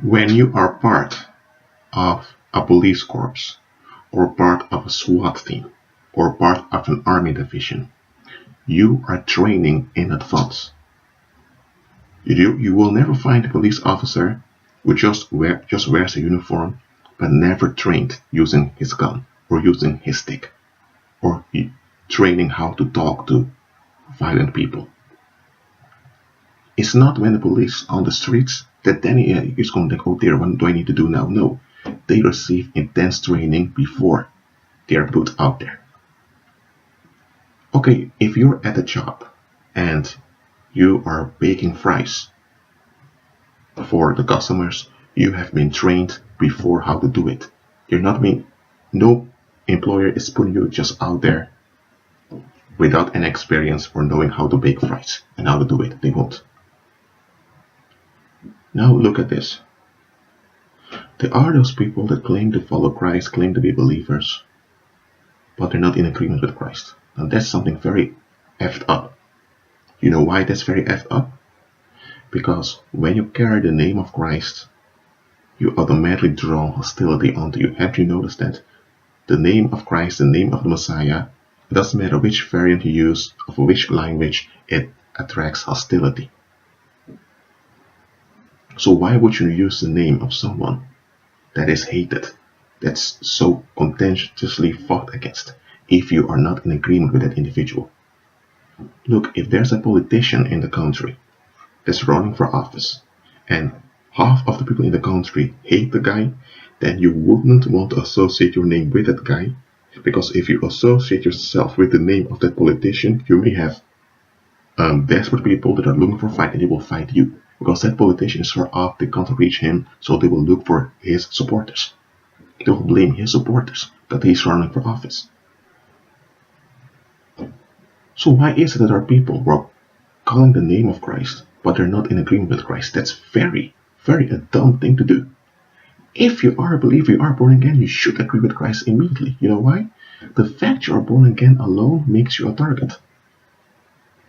When you are part of a police corps, or part of a SWAT team, or part of an army division, you are training in advance. You will never find a police officer who just wears a uniform but never trained using his gun or using his stick or training how to talk to violent people. It's not when the police on the streets that then is going to think, oh dear, what do I need to do now? No, they receive intense training before they are put out there. Okay, if you're at a job and you are baking fries for the customers, you have been trained before how to do it. You're not being, no employer is putting you just out there without any experience or knowing how to bake fries and how to do it. They won't. Now look at this. There are those people that claim to follow Christ, claim to be believers, but they're not in agreement with Christ. And that's something very effed up. You know why that's very effed up? Because when you carry the name of Christ, you automatically draw hostility onto you. Have you noticed that? The name of Christ, the name of the Messiah, it doesn't matter which variant you use, of which language, it attracts hostility. So why would you use the name of someone that is hated, that's so contentiously fought against, if you are not in agreement with that individual? Look, if there's a politician in the country that's running for office and half of the people in the country hate the guy, then you wouldn't want to associate your name with that guy, because if you associate yourself with the name of that politician, you may have desperate people that are looking for a fight and they will fight you, because that politician is far off, they can't reach him, so they will look for his supporters. They will blame his supporters that he's running for office. So why is it that there are people who are calling the name of Christ, but they're not in agreement with Christ? That's very, very a dumb thing to do. If you are a believer, you are born again, you should agree with Christ immediately. You know why? The fact you are born again alone makes you a target.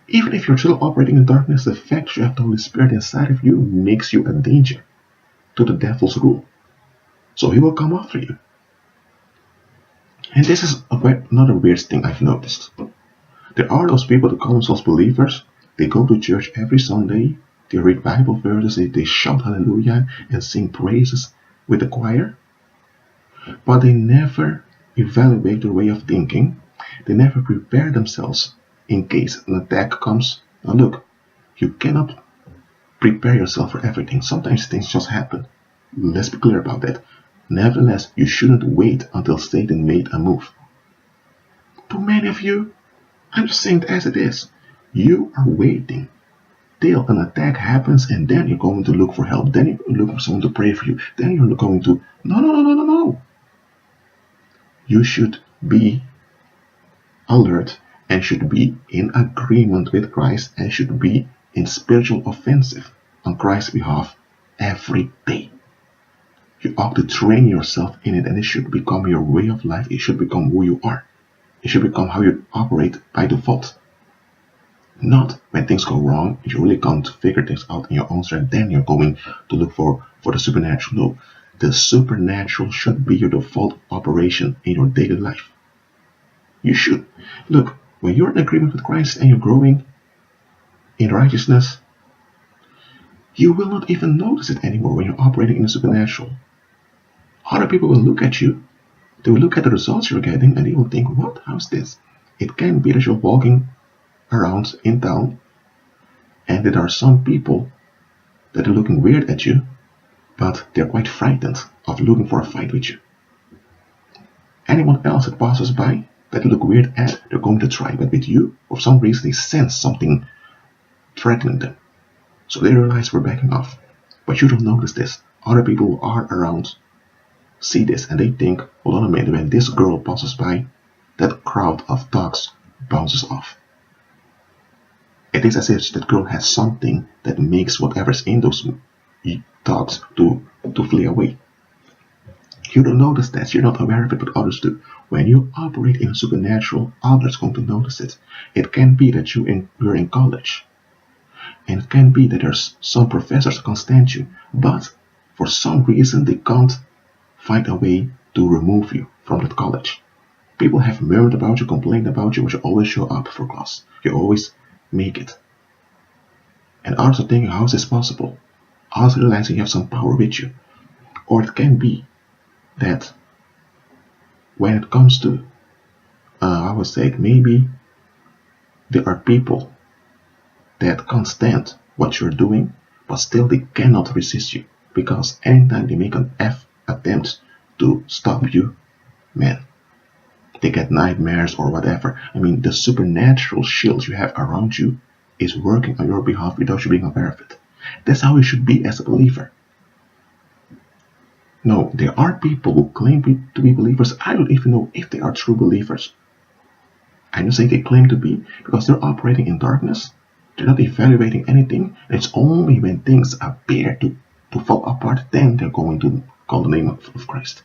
Even if you're still operating in darkness, the fact you have the Holy Spirit inside of you makes you a danger to the devil's rule. So he will come after you. And this is another weird thing I've noticed. There are those people that call themselves believers. They go to church every Sunday. They read Bible verses. They shout hallelujah and sing praises with the choir. But they never evaluate their way of thinking. They never prepare themselves in case an attack comes. Now look, you cannot prepare yourself for everything. Sometimes things just happen. Let's be clear about that. Nevertheless, you shouldn't wait until Satan made a move. Too many of you, I'm just saying it as it is. You are waiting till an attack happens and then you're going to look for help. Then you look for someone to pray for you. Then you're going to, no. You should be alert and should be in agreement with Christ and should be in spiritual offensive on Christ's behalf every day. You ought to train yourself in it, and it should become your way of life. It should become who you are. It should become how you operate by default. Not when things go wrong, you really can't figure things out in your own strength, then you're going to look for the supernatural. No, the supernatural should be your default operation in your daily life. You should. Look, when you're in agreement with Christ and you're growing in righteousness, you will not even notice it anymore when you're operating in the supernatural. Other people will look at you, they will look at the results you're getting, and they will think, what? How's this? It can be that you're walking around in town, and there are some people that are looking weird at you, but they're quite frightened of looking for a fight with you. Anyone else that passes by that look weird at, they're going to try, but with you, for some reason, they sense something threatening them. So they realize we're backing off. But you don't notice this. Other people who are around see this and they think, hold on a minute, when this girl passes by, that crowd of thugs bounces off. It is as if that girl has something that makes whatever's in those thugs to flee away. You don't notice that, you're not aware of it, but others do. When you operate in a supernatural, others are going to notice it. It can be that you're in college, and it can be that there's some professors that can't stand you, but for some reason they can't find a way to remove you from that college. People have murmured about you, complained about you, but you always show up for class. You always make it. And others are thinking, how is this possible? Others realizing you have some power with you. Or it can be that when it comes to, I would say, maybe there are people that can't stand what you're doing, but still they cannot resist you. Because anytime they make an attempt to stop you, man, they get nightmares or whatever. I mean, the supernatural shield you have around you is working on your behalf without you being aware of it. That's how you should be as a believer. No, there are people who claim to be believers. I don't even know if they are true believers. I just say they claim to be because they're operating in darkness. They're not evaluating anything. It's only when things appear to fall apart, then they're going to call the name of Christ.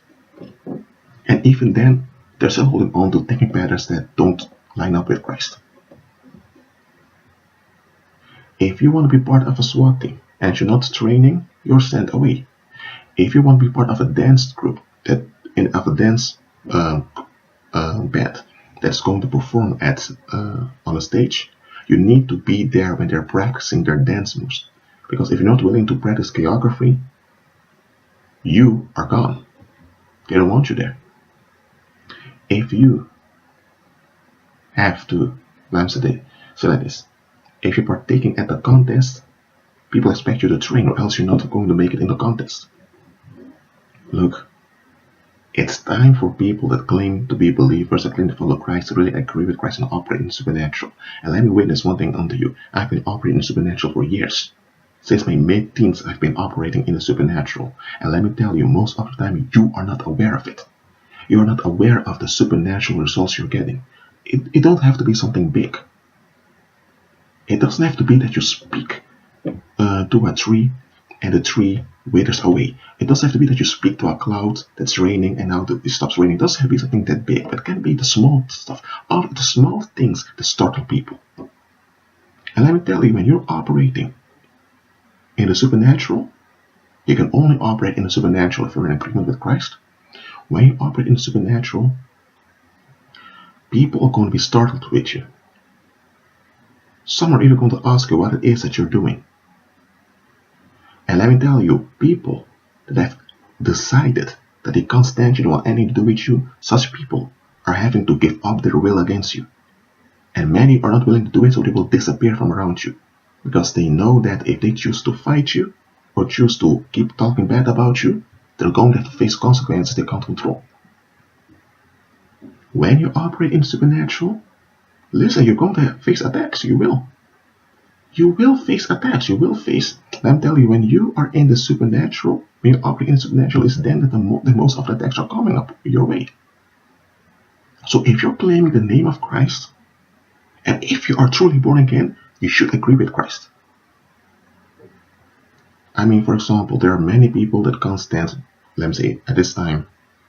And even then, they're still holding on to thinking patterns that don't line up with Christ. If you want to be part of a SWAT team and you're not training, you're sent away. If you want to be part of a dance group, of a dance band that's going to perform on a stage, you need to be there when they're practicing their dance moves. Because if you're not willing to practice choreography, you are gone. They don't want you there. If you have to, say like this, if you're partaking at the contest, people expect you to train or else you're not going to make it in the contest. Look, it's time for people that claim to be believers, that claim to follow Christ, to really agree with Christ and operate in the supernatural. And let me witness one thing unto you. I've been operating in the supernatural for years. Since my mid-teens, I've been operating in the supernatural. And let me tell you, most of the time, you are not aware of it. You are not aware of the supernatural results you're getting. It don't have to be something big. It doesn't have to be that you speak to a tree and the tree withers away. It doesn't have to be that you speak to a cloud that's raining and now it stops raining. It doesn't have to be something that big, but it can be the small stuff, all of the small things that startle people. And let me tell you, when you're operating in the supernatural, you can only operate in the supernatural if you're in agreement with Christ. When you operate in the supernatural, people are going to be startled with you. Some are even going to ask you what it is that you're doing. And let me tell you, people that have decided that they can't stand you, don't want anything to do with you, such people are having to give up their will against you. And many are not willing to do it, so they will disappear from around you. Because they know that if they choose to fight you, or choose to keep talking bad about you, they're going to have to face consequences they can't control. When you operate in the supernatural, listen, you're going to face attacks. You will. You will face attacks. You will face. I'm telling you, when you are in the supernatural, when you operate in the supernatural, it's then that the most of the attacks are coming up your way. So if you're claiming the name of Christ, and if you are truly born again, you should agree with Christ. I mean, for example, there are many people that can't stand, let me say, at this time,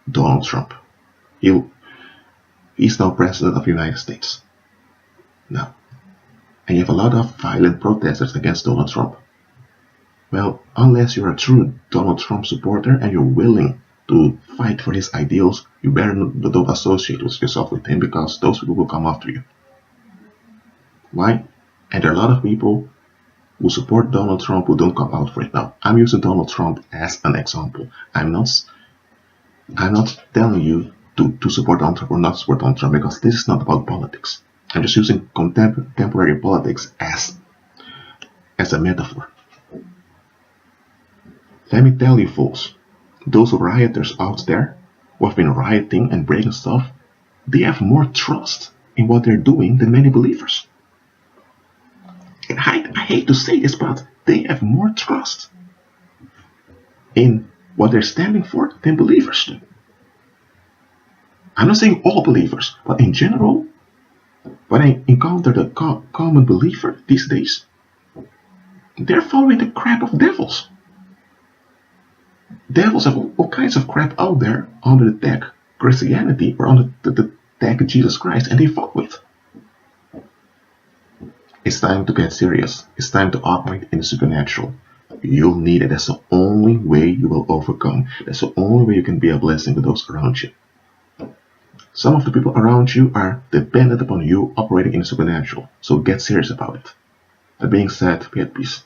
Donald Trump. He's now president of the United States. Now, and you have a lot of violent protesters against Donald Trump. Well, unless you're a true Donald Trump supporter and you're willing to fight for his ideals, you better don't associate yourself with him, because those people will come after you. Why? And there are a lot of people who support Donald Trump who don't come out for it. Now, I'm using Donald Trump as an example. I'm not telling you to support Donald Trump or not support Donald Trump, because this is not about politics. I'm just using contemporary politics as a metaphor. Let me tell you, folks, those rioters out there who have been rioting and breaking stuff, they have more trust in what they're doing than many believers. And I hate to say this, but they have more trust in what they're standing for than believers do. I'm not saying all believers, but in general, when I encounter the common believer these days, they're following the crap of devils. Devils have all kinds of crap out there under the tag Christianity or under the tag Jesus Christ, and they follow it. It's time to get serious. It's time to operate in the supernatural. You'll need it. That's the only way you will overcome. That's the only way you can be a blessing to those around you. Some of the people around you are dependent upon you operating in the supernatural, so get serious about it. That being said, be at peace.